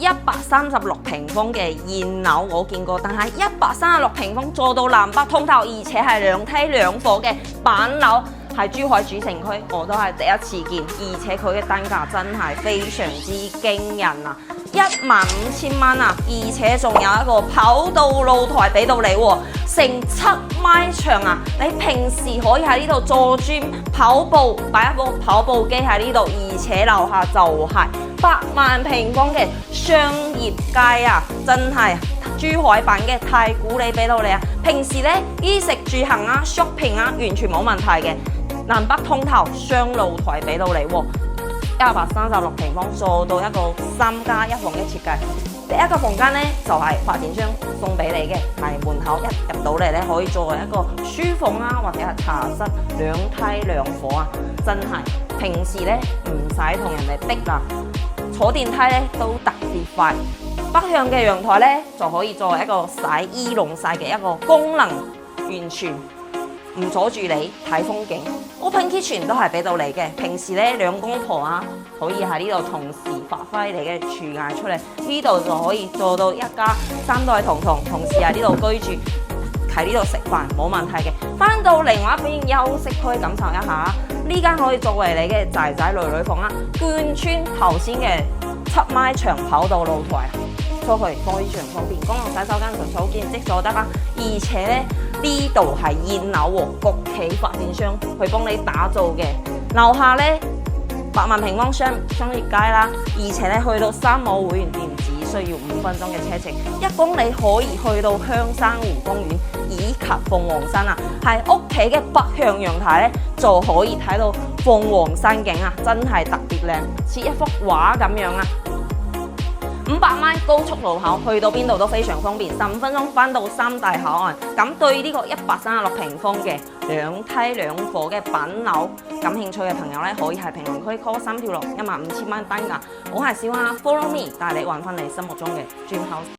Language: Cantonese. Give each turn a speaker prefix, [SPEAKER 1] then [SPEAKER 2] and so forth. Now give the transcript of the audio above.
[SPEAKER 1] 136平方嘅現樓我見過，但係136平方做到南北通透，而且係2梯2伙嘅板樓，喺珠海主城區我都係第一次見，而且佢嘅單價真係非常之驚人啊！15000蚊啊，而且仲有一個跑道露台俾到你喎，成7米長啊！你平時可以喺呢度做 gym 跑步，擺一部跑步機喺呢度，而且樓下就係8萬平方嘅商業街啊！真係珠海版嘅太古里俾到你啊！平時咧衣食住行啊、shopping 啊，完全冇問題嘅，南北通透，雙露台俾到你喎。136平方做到一個3+1房嘅設計，第一個房間呢，就係發展商送俾你嘅，係門口一入到嚟咧可以作為一個書房啊，或者係茶室，2梯2伙啊，真係平時咧唔使同人哋逼啦，坐電梯咧都特別快。北向嘅陽台咧就可以作為一個洗衣晾曬嘅一個功能，完全唔阻住你睇風景。Open kitchen 都係俾到你嘅，平時咧兩公婆啊可以喺呢度同時發揮你嘅廚藝出嚟，呢度就可以做到一家3代同堂，同時喺呢度居住，喺呢度食飯冇問題嘅。翻到另外一邊休息區感受一下，呢間可以作為你嘅仔仔女女房啦，貫穿頭先嘅7米長跑道露台，出去非常方便，公共洗手間隨手見即所得啦。而且咧呢度係現樓喎，國企發展商去幫你打造嘅，樓下咧8萬平方商業街啦，而且咧去到3號會員店只需要5分鐘嘅車程，1公里可以去到香山湖公園以及鳳凰山啊！喺屋企嘅北向陽台咧就可以睇到鳳凰山景啊，真係特別靚，似一幅畫咁樣啊！500米高速路口去到邊度都非常方便，15分鐘翻到三大口岸。咁對呢個136平方嘅2梯2伙嘅板樓感興趣嘅朋友咧，可以喺評論區 call 3條路，15000蚊單價。我係小蝦 ，follow me 帶你揾翻你心目中嘅dream house。